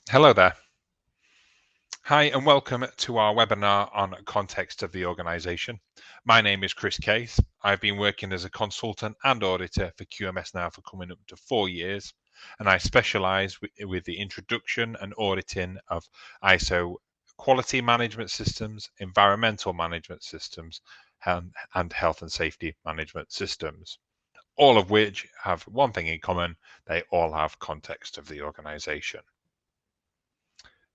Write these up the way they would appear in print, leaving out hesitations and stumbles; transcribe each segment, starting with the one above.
Hello there. Hi, and welcome to our webinar on context of the organisation. My name is Chris Case. I've been working as a consultant and auditor for QMS now for coming up to 4 years, and I specialise with the introduction and auditing of ISO quality management systems, environmental management systems, and health and safety management systems, all of which have one thing in common: they all have context of the organisation.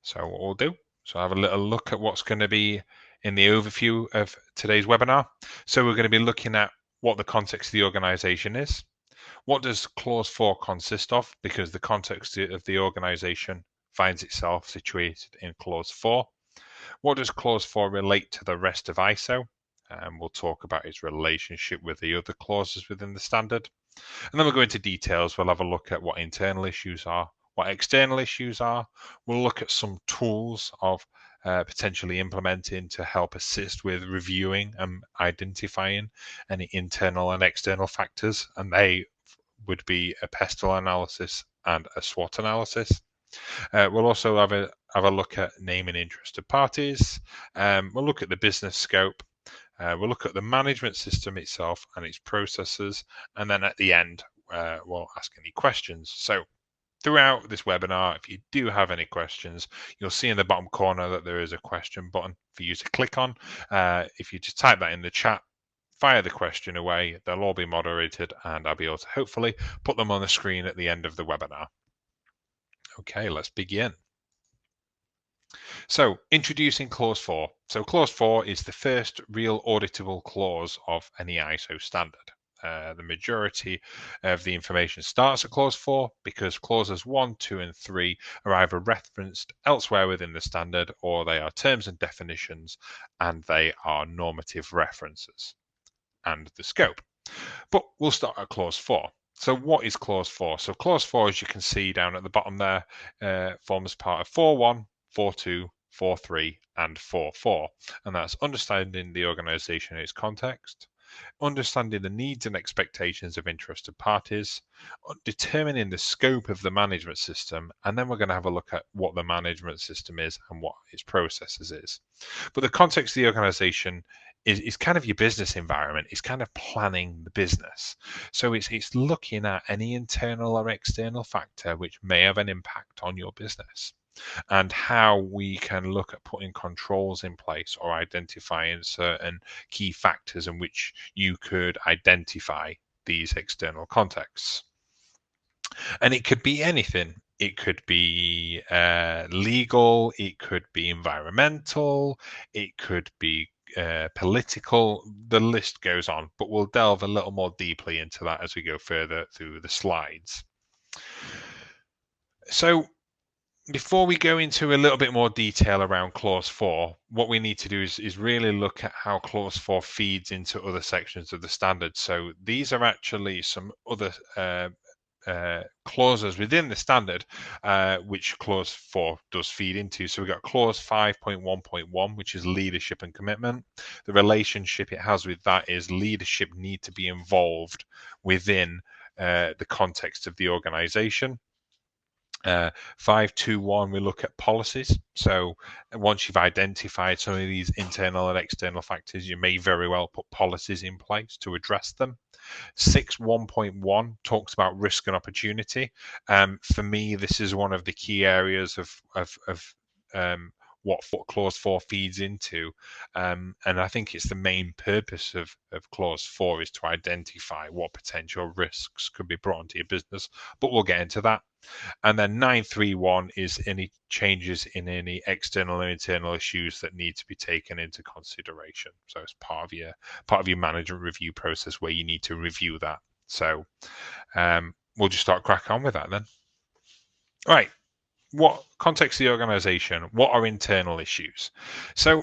So what we'll do, so have a little look at what's going to be in the overview of today's webinar. So we're going to be looking at what the context of the organization is. What does clause 4 consist of? Because the context of the organization finds itself situated in clause 4. What does clause 4 relate to the rest of ISO? And we'll talk about its relationship with the other clauses within the standard. And then we'll go into details. We'll have a look at what internal issues are, what external issues are. We'll look at some tools of potentially implementing to help assist with reviewing and identifying any internal and external factors. And they would be a pestle analysis and a SWOT analysis. We'll also have a look at name and interested parties. We'll look at the business scope. We'll look at the management system itself and its processes, and then at the end, we'll ask any questions. So throughout this webinar, if you do have any questions, you'll see in the bottom corner that there is a question button for you to click on. If you just type that in the chat, fire the question away, they'll all be moderated, and I'll be able to hopefully put them on the screen at the end of the webinar. Okay, let's begin. So introducing clause 4. So clause 4 is the first real auditable clause of any ISO standard. The majority of the information starts at clause 4 because clauses 1, 2, and 3 are either referenced elsewhere within the standard, or they are terms and definitions, and they are normative references and the scope. But we'll start at clause 4. So what is clause 4? So clause 4, as you can see down at the bottom there, forms part of 4.1, 4.2, 4.3, and 4.4. And that's understanding the organization and its context, understanding the needs and expectations of interested parties, determining the scope of the management system, and then we're going to have a look at what the management system is and what its processes is. But the context of the organization is kind of your business environment. It's kind of planning the business. So it's looking at any internal or external factor which may have an impact on your business, and how we can look at putting controls in place or identifying certain key factors in which you could identify these external contexts. And it could be anything. It could be legal, it could be environmental, it could be political. The list goes on, but we'll delve a little more deeply into that as we go further through the slides. So before we go into a little bit more detail around clause 4, what we need to do is really look at how clause 4 feeds into other sections of the standard. So these are actually some other clauses within the standard, which clause 4 does feed into. So we've got clause 5.1.1, which is leadership and commitment. The relationship it has with that is leadership need to be involved within the context of the organization. 5.2.1, we look at policies. So once you've identified some of these internal and external factors, you may very well put policies in place to address them. 6.1.1 talks about risk and opportunity. For me, this is one of the key areas of what clause 4 feeds into, and I think it's the main purpose of clause 4 is to identify what potential risks could be brought into your business, but we'll get into that. And then 9.3.1 is any changes in any external and internal issues that need to be taken into consideration. So it's part of your management review process where you need to review that. So we'll just start crack on with that then. All right. What context of the organization? What are internal issues? So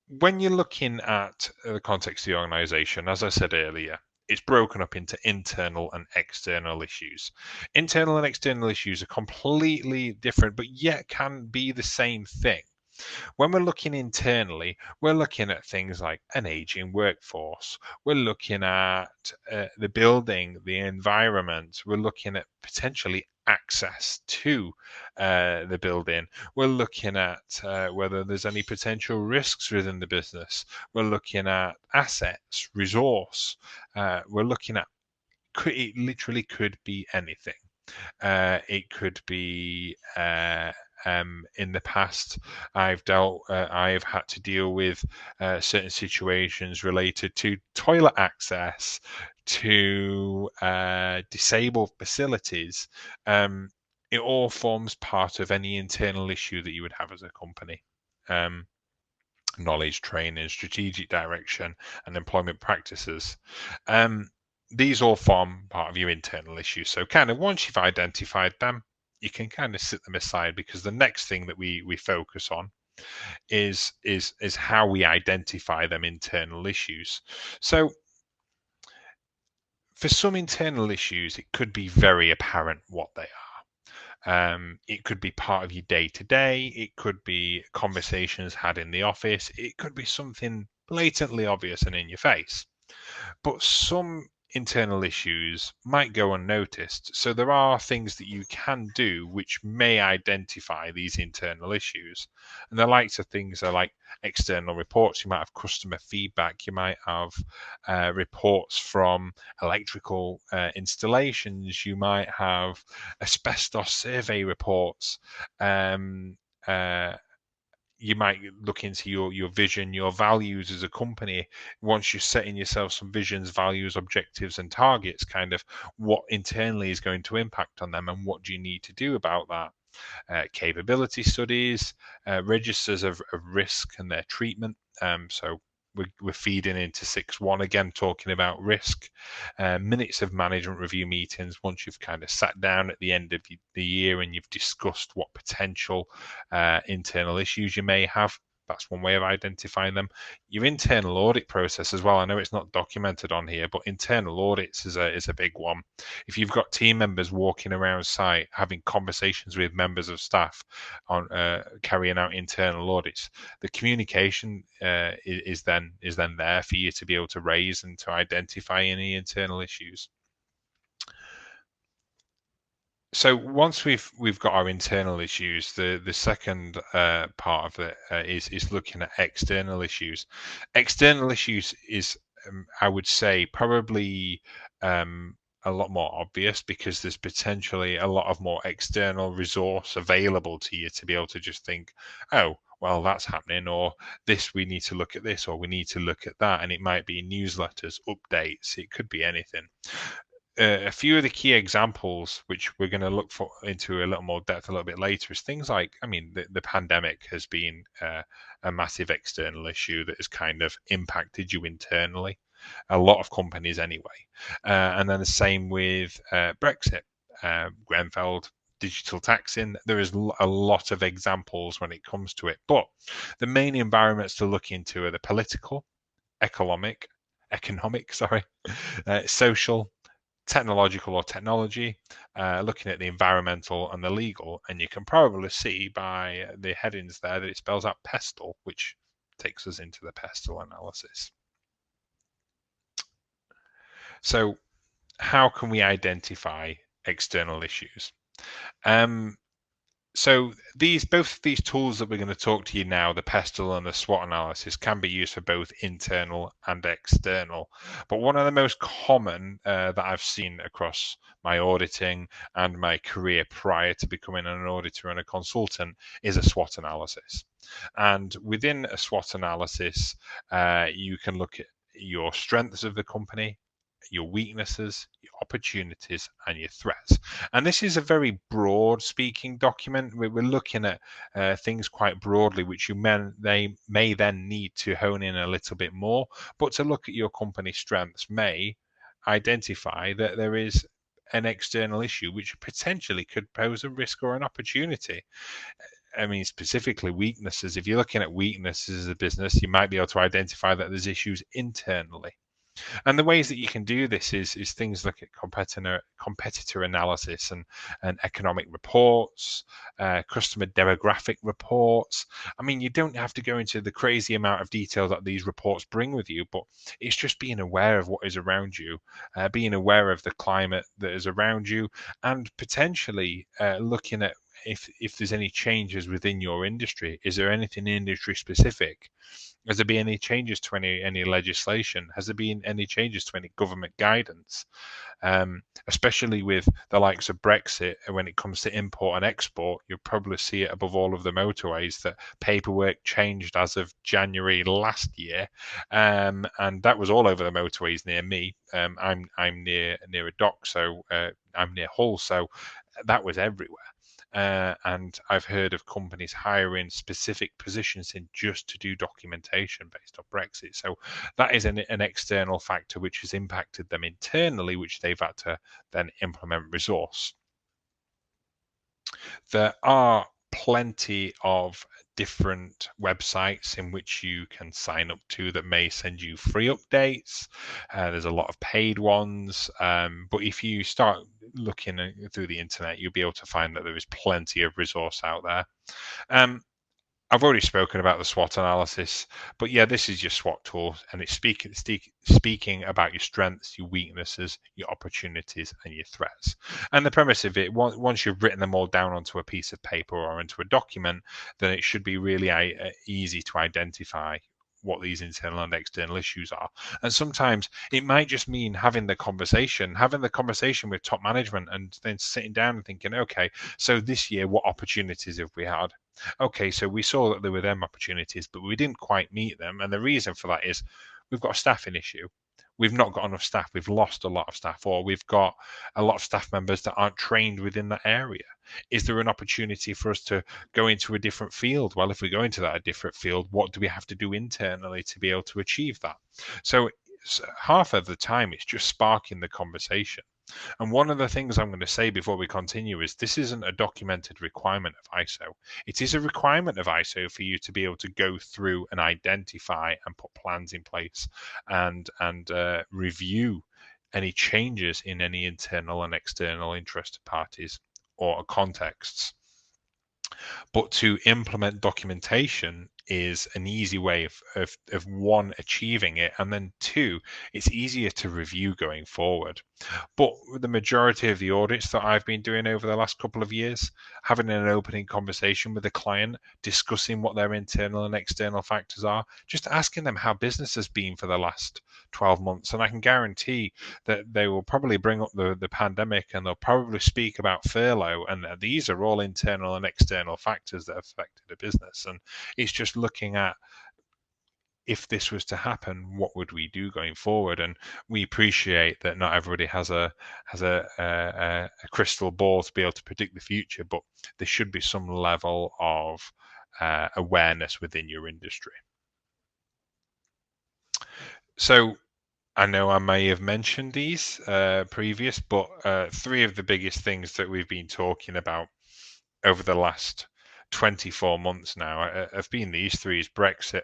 when you're looking at the context of the organization, as I said earlier, it's broken up into internal and external issues. Internal and external issues are completely different, but yet can be the same thing. When we're looking internally, we're looking at things like an aging workforce. We're looking at the building, the environment. We're looking at potentially access to the building. We're looking at whether there's any potential risks within the business. We're looking at assets, resource. We're looking at it literally could be anything. It could be in the past, I've had to deal with certain situations related to toilet access, to disabled facilities. It all forms part of any internal issue that you would have as a company. Knowledge, training, strategic direction, and employment practices. These all form part of your internal issues. So kind of once you've identified them, you can kind of sit them aside, because the next thing that we focus on is how we identify them internal issues. So for some internal issues, it could be very apparent what they are. It could be part of your day to day. It could be conversations had in the office. It could be something blatantly obvious and in your face. But some internal issues might go unnoticed. So there are things that you can do which may identify these internal issues. And the likes of things are like external reports. You might have customer feedback. You might have reports from electrical installations. You might have asbestos survey reports. You might look into your vision, your values as a company. Once you're setting yourself some visions, values, objectives, and targets, kind of what internally is going to impact on them and what do you need to do about that. Capability studies, registers of risk and their treatment. So we're feeding into 6.1 again, talking about risk. Minutes of management review meetings, once you've kind of sat down at the end of the year and you've discussed what potential internal issues you may have. That's one way of identifying them. Your internal audit process as well. I know it's not documented on here, but internal audits is a big one. If you've got team members walking around site having conversations with members of staff on carrying out internal audits, the communication is then there for you to be able to raise and to identify any internal issues. So once we've got our internal issues, the second part of it is looking at external issues. External issues is, I would say, probably a lot more obvious, because there's potentially a lot of more external resource available to you to be able to just think, oh, well, that's happening, or this, we need to look at this, or we need to look at that. And it might be newsletters, updates, it could be anything. A few of the key examples, which we're going to look into a little more depth a little bit later, is things like, I mean, the pandemic has been a massive external issue that has kind of impacted you internally. A lot of companies anyway. And then the same with Brexit, Grenfell, digital taxing. There is a lot of examples when it comes to it. But the main environments to look into are the political, economic, social, technological or technology, looking at the environmental and the legal, and you can probably see by the headings there that it spells out PESTLE, which takes us into the PESTLE analysis. So how can we identify external issues? So both of these tools that we're going to talk to you now, the PESTLE and the SWOT analysis, can be used for both internal and external. But one of the most common that I've seen across my auditing and my career prior to becoming an auditor and a consultant is a SWOT analysis. And within a SWOT analysis, you can look at your strengths of the company, your weaknesses, your opportunities, and your threats. And this is a very broad speaking document. We're looking at things quite broadly, which they may then need to hone in a little bit more. But to look at your company's strengths may identify that there is an external issue which potentially could pose a risk or an opportunity. I mean, specifically weaknesses. If you're looking at weaknesses as a business, you might be able to identify that there's issues internally. And the ways that you can do this is things like competitor analysis and economic reports, customer demographic reports. I mean, you don't have to go into the crazy amount of detail that these reports bring with you, but it's just being aware of what is around you, being aware of the climate that is around you, and potentially looking at if there's any changes within your industry. Is there anything industry specific? Has there been any changes to any legislation? Has there been any changes to any government guidance? Especially with the likes of Brexit, when it comes to import and export, you'll probably see it above all of the motorways that paperwork changed as of January last year, and that was all over the motorways near me. I'm near a dock, so I'm near Hull, so that was everywhere. And I've heard of companies hiring specific positions in just to do documentation based on Brexit. So that is an external factor which has impacted them internally, which they've had to then implement resource. There are plenty of different websites in which you can sign up to that may send you free updates. There's a lot of paid ones, but if you start looking through the internet, you'll be able to find that there is plenty of resource out there. I've already spoken about the SWOT analysis, but yeah, this is your SWOT tool, and it's speaking about your strengths, your weaknesses, your opportunities, and your threats. And the premise of it, once you've written them all down onto a piece of paper or into a document, then it should be really easy to identify what these internal and external issues are. And sometimes it might just mean having the conversation with top management, and then sitting down and thinking, okay, so this year, what opportunities have we had? Okay, so we saw that there were them opportunities, but we didn't quite meet them. And the reason for that is we've got a staffing issue. We've not got enough staff. We've lost a lot of staff, or we've got a lot of staff members that aren't trained within that area. Is there an opportunity for us to go into a different field? Well, if we go into that a different field, what do we have to do internally to be able to achieve that? So half of the time, it's just sparking the conversation. And one of the things I'm going to say before we continue is this isn't a documented requirement of ISO. It is a requirement of ISO for you to be able to go through and identify and put plans in place and review any changes in any internal and external interested parties or contexts. But to implement documentation is an easy way of one, achieving it, and then two, it's easier to review going forward. But the majority of the audits that I've been doing over the last couple of years, having an opening conversation with a client, discussing what their internal and external factors are, just asking them how business has been for the last 12 months. And I can guarantee that they will probably bring up the pandemic, and they'll probably speak about furlough. And these are all internal and external factors that affected a business. And it's just looking at, if this was to happen, what would we do going forward? And we appreciate that not everybody has a crystal ball to be able to predict the future, but there should be some level of awareness within your industry. So I know I may have mentioned these previous, but three of the biggest things that we've been talking about over the last 24 months now have been these three: is Brexit.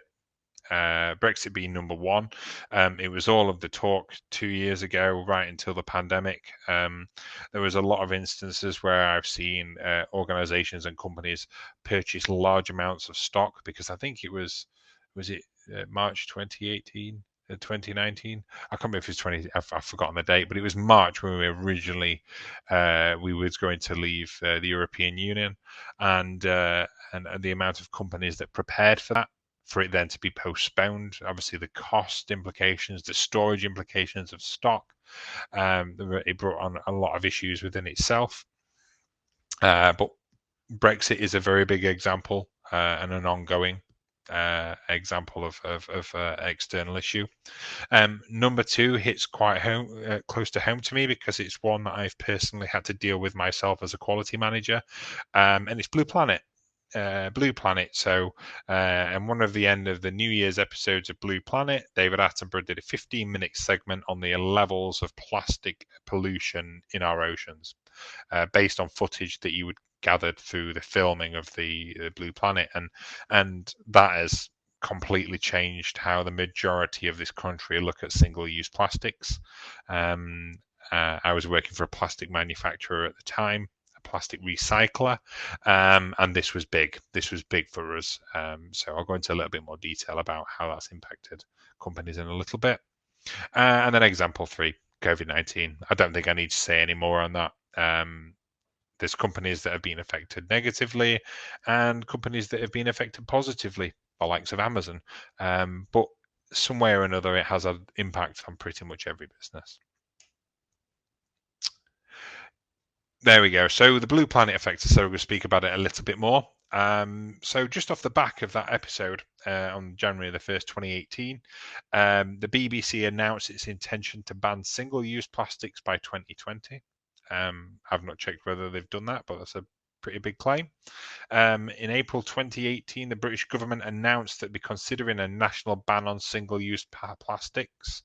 Brexit being number one. It was all of the talk 2 years ago, right until the pandemic. There was a lot of instances where I've seen organizations and companies purchase large amounts of stock, because I think it was it March 2018? 2019. I can't remember if it was 20. I've forgotten the date, but it was March when we were originally we was going to leave the European Union, and the amount of companies that prepared for that, for it then to be postponed. Obviously, the cost implications, the storage implications of stock, it brought on a lot of issues within itself. But Brexit is a very big example and an ongoing example of external issue. Number two hits quite close to home to me, because it's one that I've personally had to deal with myself as a quality manager, and it's Blue Planet. So, and one of the end of the New Year's episodes of Blue Planet, David Attenborough did a 15-minute segment on the levels of plastic pollution in our oceans, based on footage that you would gathered through the filming of the Blue Planet, and that has completely changed how the majority of this country look at single-use plastics. I was working for a plastic manufacturer at the time, a plastic recycler, and this was big. This was big for us. So I'll go into a little bit more detail about how that's impacted companies in a little bit. And then example 3, COVID-19. I don't think I need to say any more on that. There's companies that have been affected negatively and companies that have been affected positively, the likes of Amazon. But some way or another, it has an impact on pretty much every business. There we go. So the Blue Planet effect, so we'll speak about it a little bit more. So just off the back of that episode on January the 1st, 2018, the BBC announced its intention to ban single-use plastics by 2020. I've not checked whether they've done that, but that's a pretty big claim. In April 2018, the British government announced that they'd be considering a national ban on single-use plastics.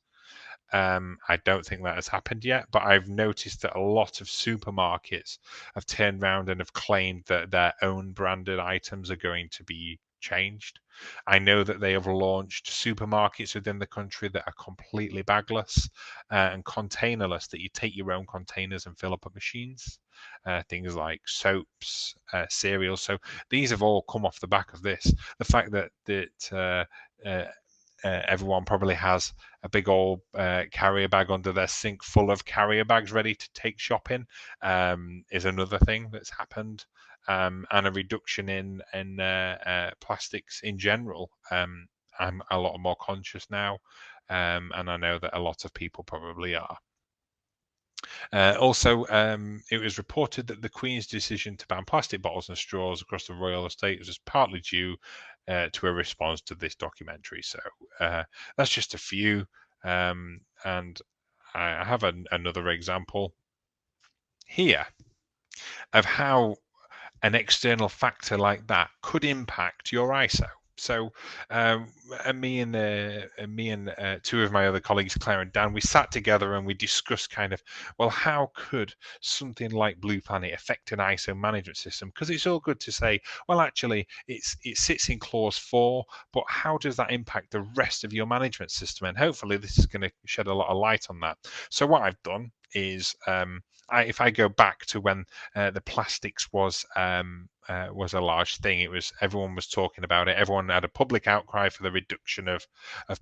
I don't think that has happened yet, but I've noticed that a lot of supermarkets have turned around and have claimed that their own branded items are going to be changed. I know that they have launched supermarkets within the country that are completely bagless and containerless, that you take your own containers and fill up at machines. Things like soaps, cereals. So these have all come off the back of this. The fact that everyone probably has a big old carrier bag under their sink full of carrier bags ready to take shopping is another thing that's happened. And a reduction in plastics in general. I'm a lot more conscious now, and I know that a lot of people probably are. Also, it was reported that the Queen's decision to ban plastic bottles and straws across the royal estate was partly due to a response to this documentary. So that's just a few. And I have another example here of how an external factor like that could impact your ISO. So me and two of my other colleagues, Claire and Dan, we sat together and we discussed kind of, well, how could something like Blue Planet affect an ISO management system? Because it's all good to say, well, actually, it sits in clause 4, but how does that impact the rest of your management system? And hopefully this is going to shed a lot of light on that. So what I've done is if I go back to when the plastics was a large thing, everyone was talking about it. Everyone had a public outcry for the reduction of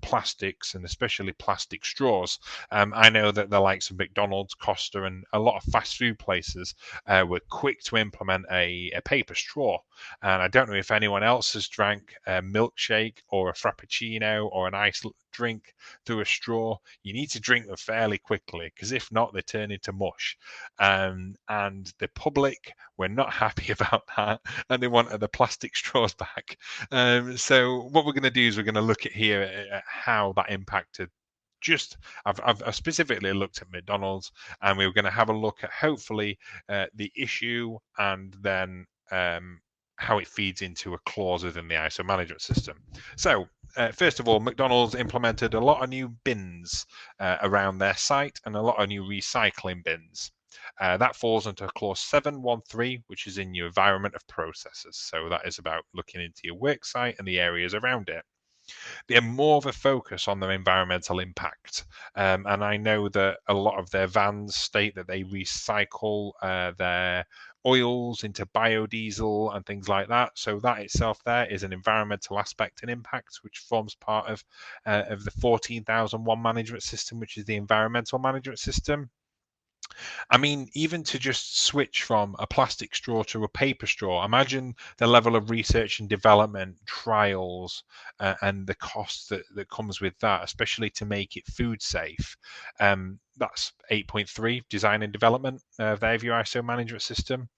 plastics and especially plastic straws. I know that the likes of McDonald's, Costa, and a lot of fast food places were quick to implement a paper straw. And I don't know if anyone else has drank a milkshake or a frappuccino or an iced drink through a straw. You need to drink them fairly quickly, because if not, they turn into mush. And the public were not happy about that, and they wanted the plastic straws back. So what we're going to do is we're going to look at here at how that impacted. I've specifically looked at McDonald's, and we were going to have a look at hopefully the issue, and then how it feeds into a clause within the ISO management system. So first of all, McDonald's implemented a lot of new bins around their site and a lot of new recycling bins. That falls into clause 713, which is in your environment of processes. So that is about looking into your work site and the areas around it. They have more of a focus on their environmental impact. And I know that a lot of their vans state that they recycle their oils into biodiesel and things like that. So that itself there is an environmental aspect and impact, which forms part of the 14001 management system, which is the environmental management system. I mean, even to just switch from a plastic straw to a paper straw, imagine the level of research and development, trials, and the cost that comes with that, especially to make it food safe. That's 8.3, design and development of their ISO management system.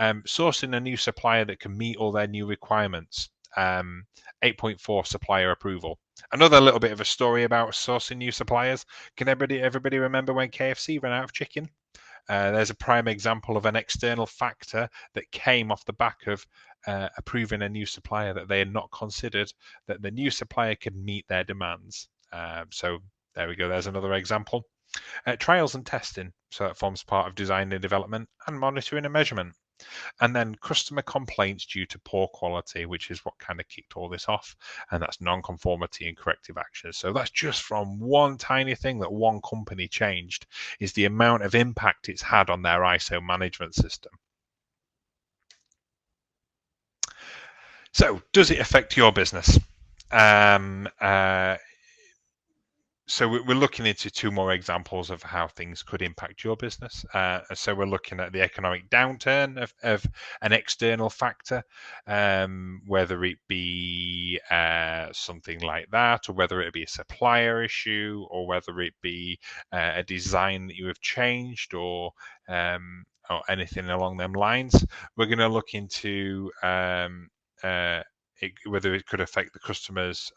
Sourcing a new supplier that can meet all their new requirements. 8.4, supplier approval. Another little bit of a story about sourcing new suppliers. Can everybody remember when KFC ran out of chicken? There's a prime example of an external factor that came off the back of approving a new supplier that they had not considered, that the new supplier could meet their demands. So there we go. There's another example. Trials and testing. So that forms part of design and development, and monitoring and measurement. And then customer complaints due to poor quality, which is what kind of kicked all this off. And that's non-conformity and corrective actions. So that's just from one tiny thing that one company changed, is the amount of impact it's had on their ISO management system. So does it affect your business? So we're looking into two more examples of how things could impact your business. So we're looking at the economic downturn of an external factor, whether it be something like that, or whether it be a supplier issue, or whether it be a design that you have changed, or anything along them lines. We're going to look into whether it could affect the customers.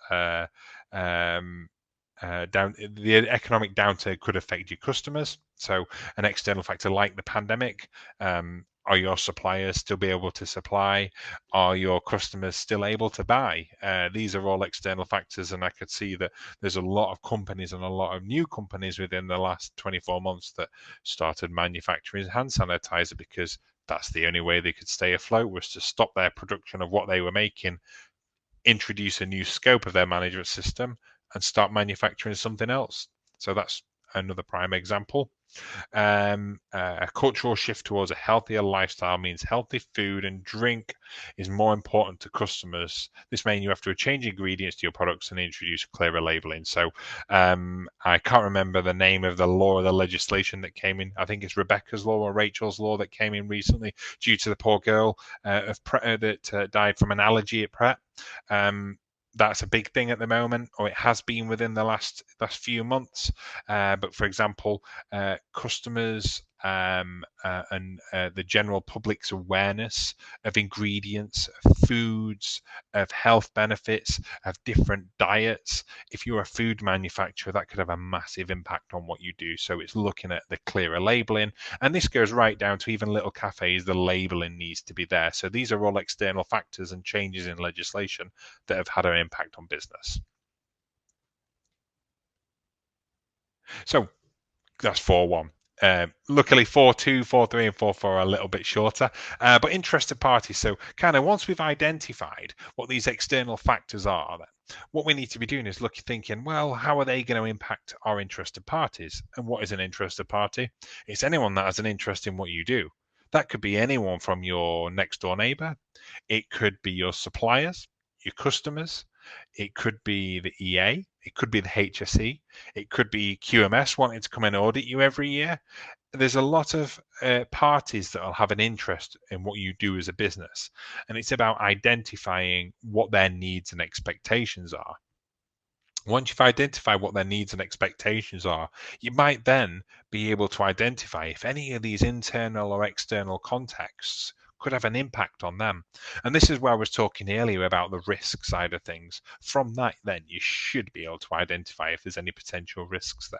The economic downturn could affect your customers. So an external factor like the pandemic, are your suppliers still be able to supply? Are your customers still able to buy? These are all external factors, and I could see that there's a lot of companies and a lot of new companies within the last 24 months that started manufacturing hand sanitizer because that's the only way they could stay afloat, was to stop their production of what they were making, introduce a new scope of their management system, and start manufacturing something else. So that's another prime example. A cultural shift towards a healthier lifestyle means healthy food and drink is more important to customers. This means you have to change ingredients to your products and introduce clearer labeling. So I can't remember the name of the law or the legislation that came in. I think it's Rebecca's law or Rachel's law that came in recently due to the poor girl that died from an allergy at Pret. That's a big thing at the moment, or it has been within the last few months. But for example, customers and the general public's awareness of ingredients, of foods, of health benefits, of different diets. If you're a food manufacturer, that could have a massive impact on what you do. So it's looking at the clearer labeling. And this goes right down to even little cafes, the labeling needs to be there. So these are all external factors and changes in legislation that have had an impact on business. So that's 4-1. Luckily, 4-2, 4-3, and 4-4 are a little bit shorter, but interested parties. So, kind of once we've identified what these external factors are, then what we need to be doing is thinking, well, how are they going to impact our interested parties? And what is an interested party? It's anyone that has an interest in what you do. That could be anyone from your next door neighbor. It could be your suppliers, your customers. It could be the EA. It could be the HSE. It could be QMS wanting to come and audit you every year. There's a lot of parties that will have an interest in what you do as a business. And it's about identifying what their needs and expectations are. Once you've identified what their needs and expectations are, you might then be able to identify if any of these internal or external contexts could have an impact on them. And this is where I was talking earlier about the risk side of things. From that, then you should be able to identify if there's any potential risks there.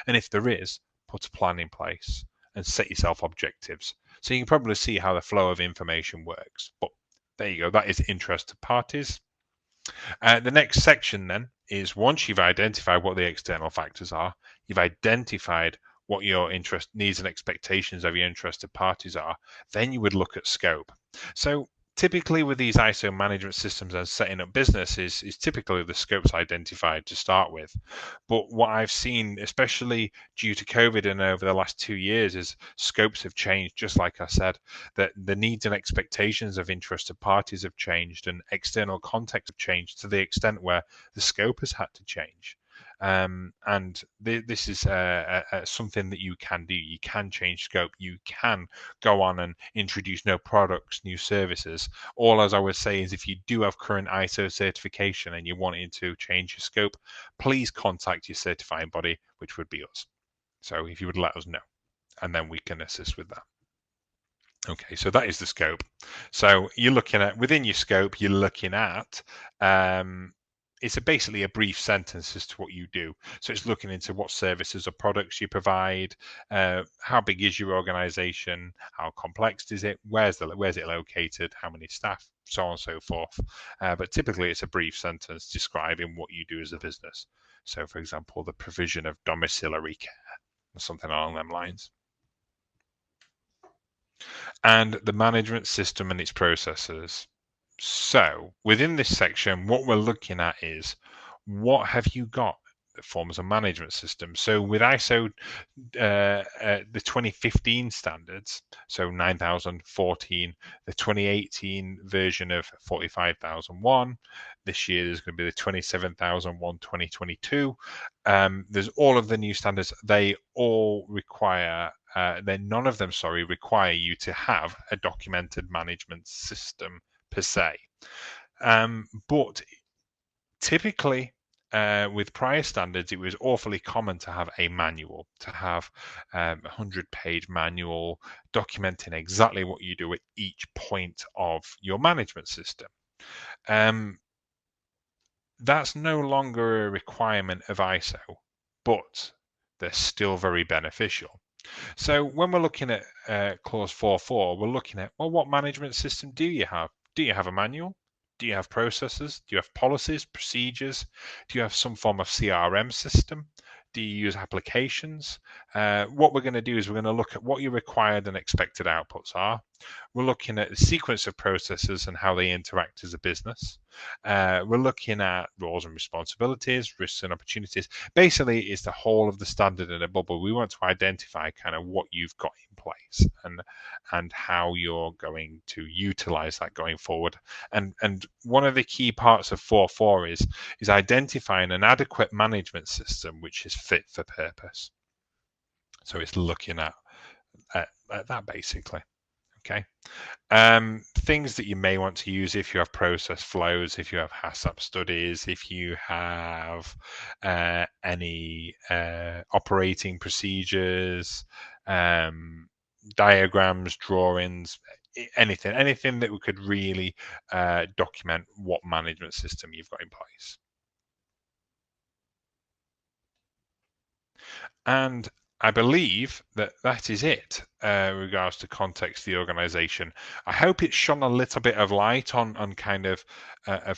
And if there is, put a plan in place and set yourself objectives. So you can probably see how the flow of information works. But there you go. That is interested parties. The next section then is, once you've identified what the external factors are, you've identified what your interest needs and expectations of your interested parties are, then you would look at scope. So typically with these ISO management systems and setting up businesses is typically the scopes identified to start with. But what I've seen, especially due to COVID and over the last 2 years, is scopes have changed, just like I said, that the needs and expectations of interested parties have changed and external contexts have changed to the extent where the scope has had to change. And this is something that you can do. You can change scope. You can go on and introduce new products, new services. All, as I would say, is if you do have current ISO certification and you're wanting to change your scope, please contact your certifying body, which would be us. So if you would let us know, and then we can assist with that. Okay, so that is the scope. So you're looking at, within your scope, you're looking at it's basically a brief sentence as to what you do. So it's looking into what services or products you provide, how big is your organization, how complex is it, where's it located, how many staff, so on and so forth. But typically it's a brief sentence describing what you do as a business. So for example, the provision of domiciliary care or something along them lines. and the management system and its processes. So within this section, what we're looking at is what have you got that forms a management system. So with ISO, the 2015 standards, so 9014, the 2018 version of 45001, this year there's going to be the 27001 2022. There's all of the new standards. They all require none of them, require you to have a documented management system per se. But typically, with prior standards, it was awfully common to have a manual, to have a 100-page manual documenting exactly what you do at each point of your management system. That's no longer a requirement of ISO, but they're still very beneficial. So when we're looking at clause 4.4, we're looking at, well, what management system do you have? Do you have a manual? Do you have processes? Do you have policies, procedures? Do you have some form of CRM system? Do you use applications? What we're going to do is we're going to look at what your required and expected outputs are. We're looking at the sequence of processes and how they interact as a business. We're looking at roles and responsibilities, risks and opportunities. Basically, it's the whole of the standard in a bubble. We want to identify kind of what you've got in place and how you're going to utilize that going forward. And one of the key parts of 4.4 is identifying an adequate management system which is fit for purpose. So it's looking at that basically. Okay. Things that you may want to use if you have process flows, if you have HACCP studies, if you have any operating procedures, diagrams, drawings, anything that we could really document what management system you've got in place. And I believe that is it regards to context the organization. I hope it shone a little bit of light on kind of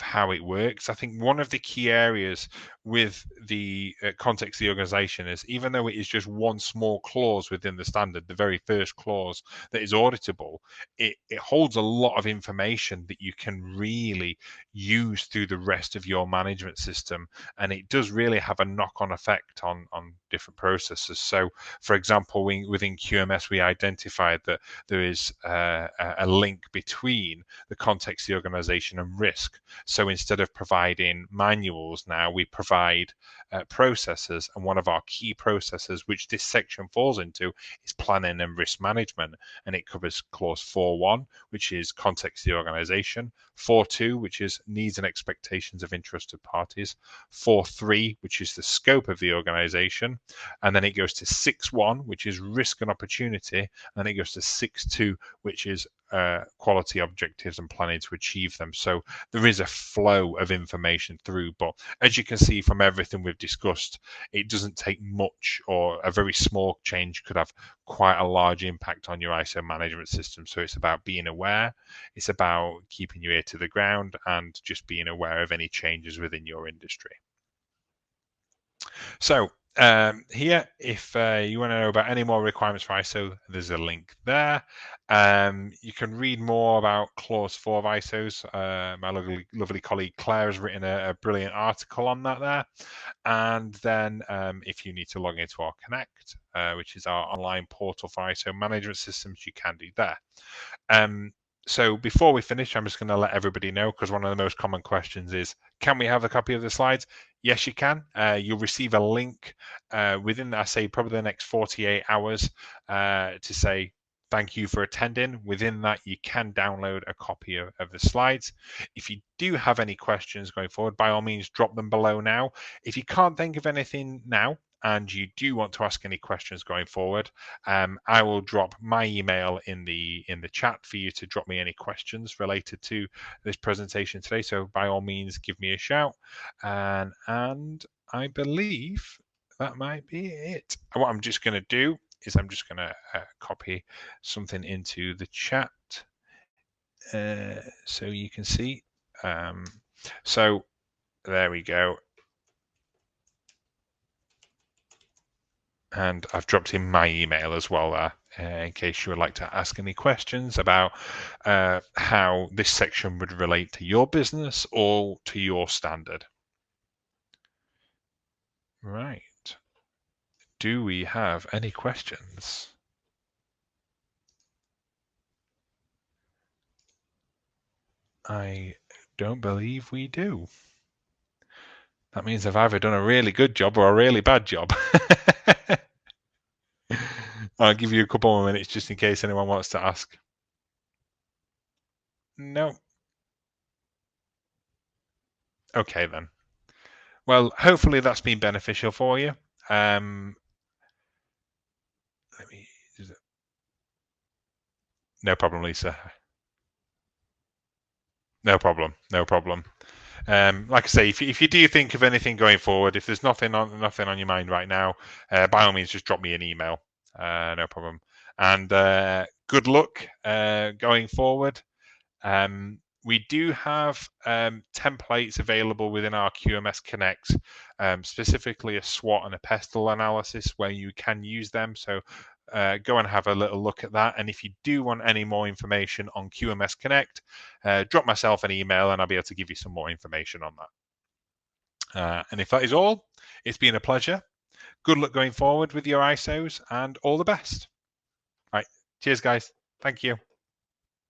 how it works. I think one of the key areas with the context of the organization is, even though it is just one small clause within the standard, the very first clause that is auditable, it holds a lot of information that you can really use through the rest of your management system, and it does really have a knock-on effect on different processes. So for example, within QMS, we identified that there is a link between the context of the organization and risk. So instead of providing manuals, now we provide processes, and one of our key processes, which this section falls into, is planning and risk management, and it covers clause 4.1, which is context of the organization, 4.2, which is needs and expectations of interested parties, 4.3, which is the scope of the organization, and then it goes to 6.1, which is risk and opportunity, and then it goes to 6.2, which is quality objectives and planning to achieve them. So there is a flow of information through, but as you can see from everything we've discussed, it doesn't take much, or a very small change could have quite a large impact on your ISO management system. So it's about being aware, it's about keeping your ear to the ground, and just being aware of any changes within your industry. So here, if you want to know about any more requirements for ISO, there's a link there. You can read more about clause 4 of ISOs. My lovely colleague Claire has written a brilliant article on that there. And then if you need to log into our Connect, which is our online portal for ISO management systems, you can do there. So before we finish, I'm just going to let everybody know, because one of the most common questions is, can we have a copy of the slides? Yes, you can. You'll receive a link within, I say, probably the next 48 hours to say thank you for attending. Within that, you can download a copy of the slides. If you do have any questions going forward, by all means, drop them below now. If you can't think of anything now, and you do want to ask any questions going forward, I will drop my email in the chat for you to drop me any questions related to this presentation today. So by all means, give me a shout. And I believe that might be it. What I'm just going to do is I'm just going to copy something into the chat so you can see. So there we go. And I've dropped in my email as well there, in case you would like to ask any questions about how this section would relate to your business or to your standard. Right. Do we have any questions? I don't believe we do. That means I've either done a really good job or a really bad job. I'll give you a couple more minutes just in case anyone wants to ask. No. Okay then. Well, hopefully that's been beneficial for you. Let me. No problem, Lisa. No problem. No problem. Like I say, if you do think of anything going forward, if there's nothing on your mind right now, by all means, just drop me an email. No problem. And good luck going forward. We do have templates available within our QMS Connect, specifically a SWOT and a pestle analysis where you can use them. So go and have a little look at that. And if you do want any more information on QMS Connect, drop myself an email and I'll be able to give you some more information on that. And if that is all, it's been a pleasure. Good luck going forward with your ISOs and all the best. All right. Cheers, guys. Thank you.